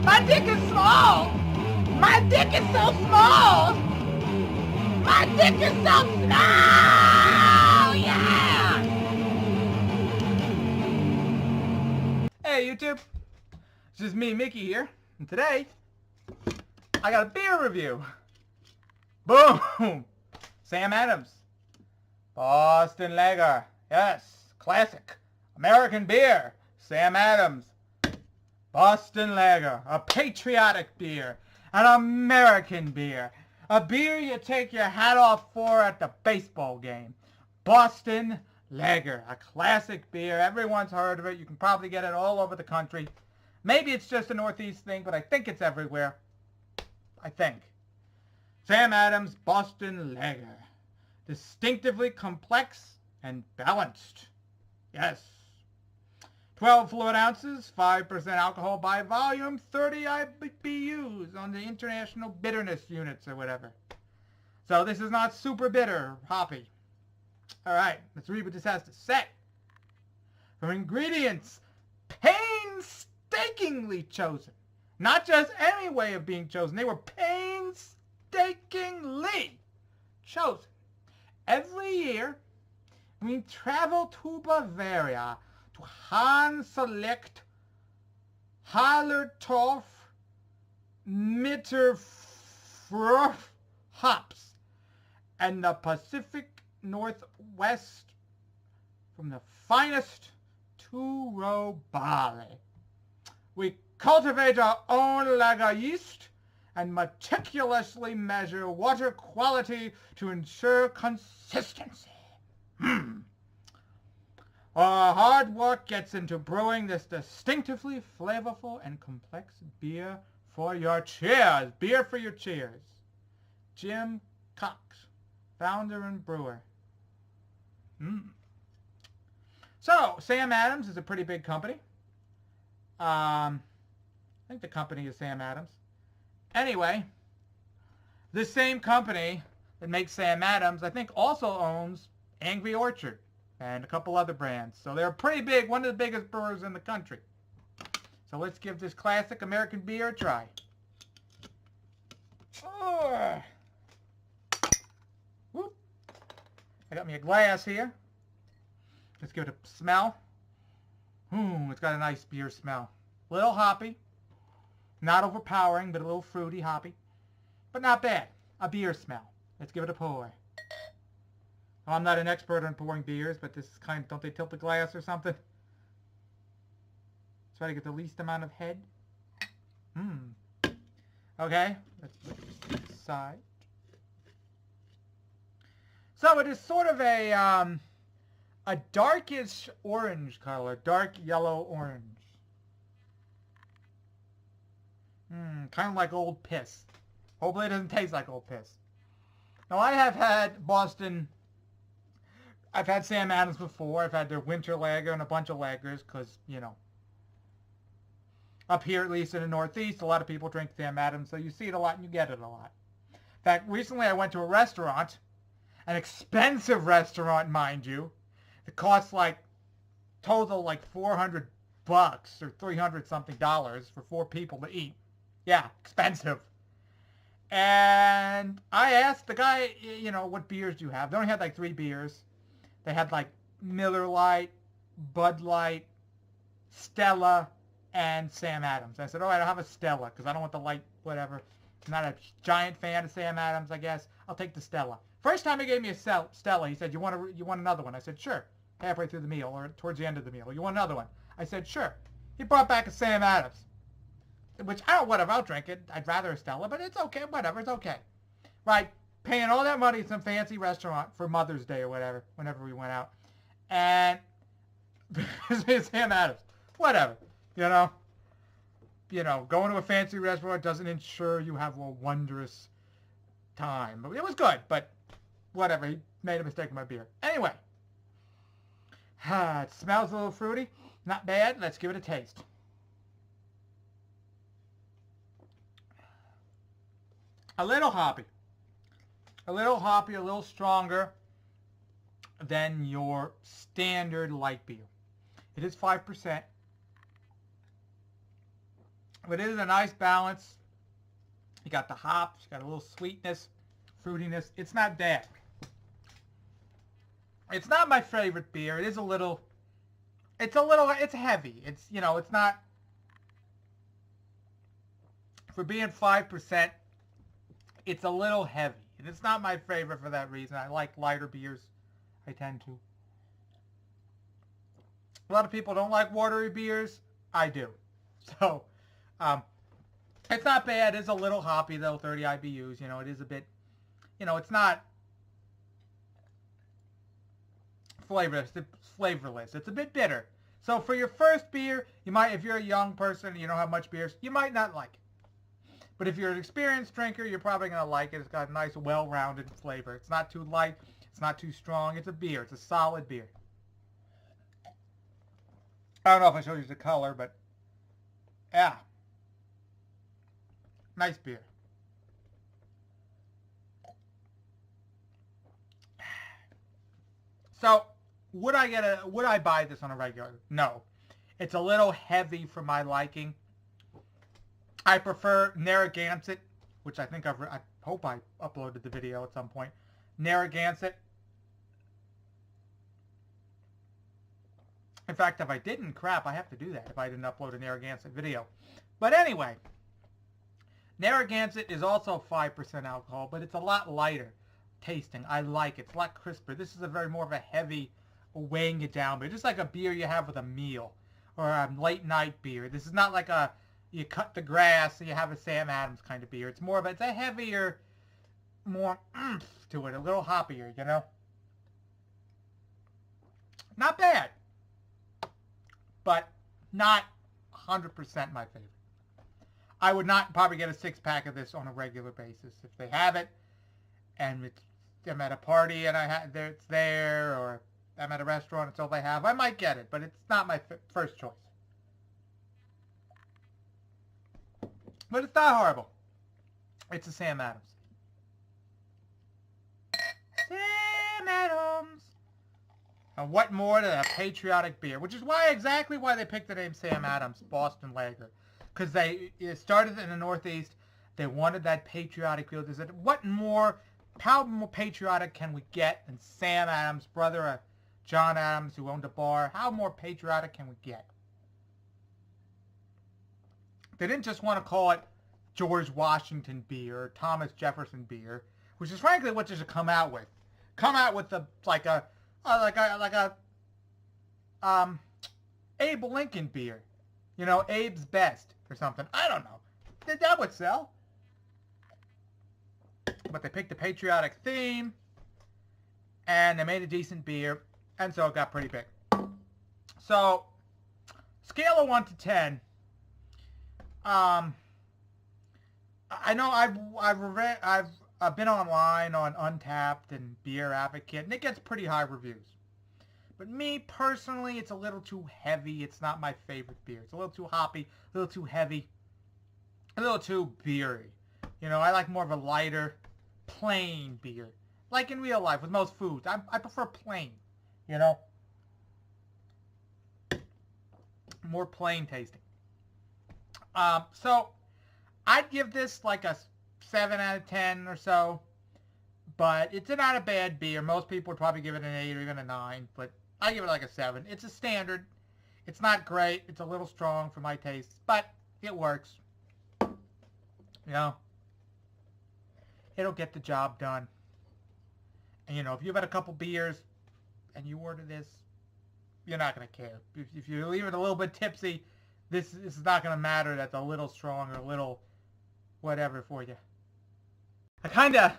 My dick is small. My dick is so small. My dick is so small. Yeah. Hey YouTube, it's just me, Mickey here, and today I got a beer review. Boom! Sam Adams, Boston Lager, yes, classic, American beer, Sam Adams, Boston Lager, a patriotic beer, an American beer, a beer you take your hat off for at the baseball game, Boston Lager, a classic beer. Everyone's heard of it. You can probably get it all over the country. Maybe it's just a Northeast thing, but I think it's everywhere. I think. Sam Adams Boston Lager. Distinctively complex and balanced. Yes. 12 fluid ounces, 5% alcohol by volume, 30 IBUs on the International Bitterness Units or whatever. So this is not super bitter, hoppy. All right, let's read what this has to say. For ingredients, painstakingly chosen. Not just any way of being chosen. They were painstakingly chosen. Every year, we travel to Bavaria to hand select Hallertorf Mitterfrucht hops and the Pacific Northwest from the finest two-row barley. We cultivate our own lager yeast and meticulously measure water quality to ensure consistency. Our hard work gets into brewing this distinctively flavorful and complex beer for your cheers. Beer for your cheers. Jim Cox, founder and brewer. So, Sam Adams is a pretty big company. I think the company is Sam Adams. Anyway, this same company that makes Sam Adams, I think also owns Angry Orchard and a couple other brands. So they're pretty big, one of the biggest brewers in the country. So let's give this classic American beer a try. Whoop. I got me a glass here. Let's give it a smell. It's got a nice beer smell. A little hoppy. Not overpowering, but a little fruity, hoppy. But not bad. A beer smell. Let's give it a pour. Well, I'm not an expert on pouring beers, but this is kind of, don't they tilt the glass or something? Try to get the least amount of head. Okay, let's put this aside. So it is sort of a darkish orange color, dark yellow orange. Kind of like old piss. Hopefully it doesn't taste like old piss. Now I have had Boston, I've had Sam Adams before. I've had their winter lager and a bunch of lagers because, you know, up here at least in the Northeast, a lot of people drink Sam Adams, so you see it a lot and you get it a lot. In fact, recently I went to a restaurant, an expensive restaurant, mind you. It costs like, total like $400 or $300 something for 4 people to eat. Yeah, expensive. And I asked the guy, you know, what beers do you have? They only had like 3 beers. They had like Miller Lite, Bud Light, Stella, and Sam Adams. I said, oh, I don't have a Stella because I don't want the light, whatever. I'm not a giant fan of Sam Adams, I guess. I'll take the Stella. First time he gave me a Stella, he said, you want another one? I said, sure. Halfway through the meal or towards the end of the meal. You want another one? I said, sure. He brought back a Sam Adams. Which, whatever, I'll drink it. I'd rather a Stella, but it's okay. Whatever, it's okay. Right, paying all that money at some fancy restaurant for Mother's Day or whatever, whenever we went out. And Sam Adams. Whatever, you know. Going to a fancy restaurant doesn't ensure you have a wondrous time. But it was good, but whatever. He made a mistake with my beer. Anyway. It smells a little fruity. Not bad. Let's give it a taste. A little hoppy. A little stronger than your standard light beer. It is 5%. But it is a nice balance. You got the hops, you got a little sweetness, fruitiness. It's not bad. It's not my favorite beer. It is a little, it's heavy. It's, you know, it's not, for being 5%, it's a little heavy. And it's not my favorite for that reason. I like lighter beers. I tend to. A lot of people don't like watery beers. I do. So, it's not bad. It's a little hoppy, though, 30 IBUs. You know, it is a bit, you know, it's not flavorless. It's flavorless. It's a bit bitter. So for your first beer, you might, if you're a young person and you don't have much beers, you might not like it. But if you're an experienced drinker, you're probably going to like it. It's got a nice, well-rounded flavor. It's not too light. It's not too strong. It's a beer. It's a solid beer. I don't know if I showed you the color, but yeah. Nice beer. So, would I buy this on a regular? No. It's a little heavy for my liking. I prefer Narragansett, which I think I hope I uploaded the video at some point. Narragansett. In fact, if I didn't, crap, I have to do that if I didn't upload a Narragansett video. But anyway, Narragansett is also 5% alcohol, but it's a lot lighter tasting. I like it. It's a lot crisper. This is a very more of a heavy, weighing it down beer. Just like a beer you have with a meal or a late night beer. This is not like a, you cut the grass and you have a Sam Adams kind of beer. It's more of a, it's a heavier, more oomph to it, a little hoppier, you know? Not bad, but not 100% my favorite. I would not probably get a 6-pack of this on a regular basis. If they have it, and I'm at a party and it's there, or I'm at a restaurant, it's all they have, I might get it, but it's not my first choice. But it's not horrible. It's a Sam Adams. Sam Adams. And what more than a patriotic beer, which is exactly why they picked the name Sam Adams, Boston Lager. Because it started in the Northeast. They wanted that patriotic feel. They said, how more patriotic can we get than Sam Adams, brother of John Adams, who owned a bar? How more patriotic can we get? They didn't just want to call it George Washington beer or Thomas Jefferson beer, which is frankly what they should come out with. Come out with like a Abe Lincoln beer. You know, Abe's Best or something. I don't know. That would sell. But they picked a patriotic theme, and they made a decent beer, and so it got pretty big. So, scale of 1 to 10. I know I've been online on Untappd and Beer Advocate, and it gets pretty high reviews. But me, personally, it's a little too heavy. It's not my favorite beer. It's a little too hoppy, a little too heavy, a little too beery. You know, I like more of a lighter, plain beer. Like in real life with most foods. I prefer plain, you know? More plain tasting. So, I'd give this like a 7 out of 10 or so. But it's not a bad beer. Most people would probably give it an 8 or even a 9. But I give it like a 7. It's a standard. It's not great. It's a little strong for my tastes. But it works. You know? It'll get the job done. And, you know, if you've had a couple beers and you order this, you're not going to care. If you leave it a little bit tipsy, this is not going to matter. That's a little strong or a little whatever for you. I kind of...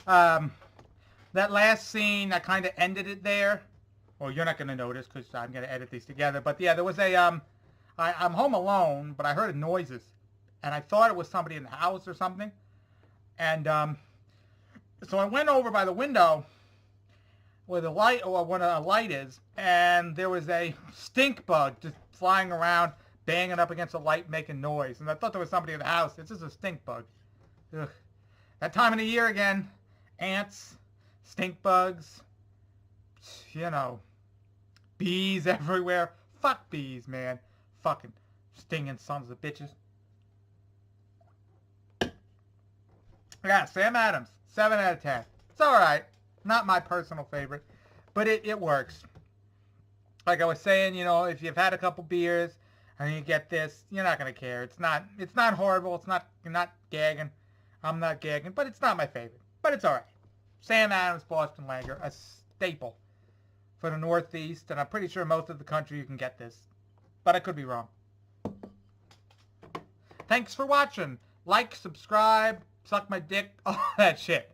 that last scene, I kind of ended it there. Well, you're not going to notice because I'm going to edit these together. But yeah, there was a, I'm home alone, but I heard noises. And I thought it was somebody in the house or something. And, so I went over by the window where the light, or when a light is, and there was a stink bug just flying around, banging up against the light, making noise. And I thought there was somebody in the house. It's just a stink bug. Ugh. That time of the year again. Ants, stink bugs, you know, bees everywhere. Fuck bees, man. Fucking stinging sons of bitches. Yeah, Sam Adams, 7 out of 10. It's alright. Not my personal favorite, but it works. Like I was saying, you know, if you've had a couple beers and you get this, you're not gonna care. It's not horrible. You're not gagging. I'm not gagging, but it's not my favorite. But it's alright. Sam Adams Boston Lager, a staple for the Northeast, and I'm pretty sure most of the country you can get this. But I could be wrong. Thanks for watching. Like, subscribe, suck my dick, all that shit.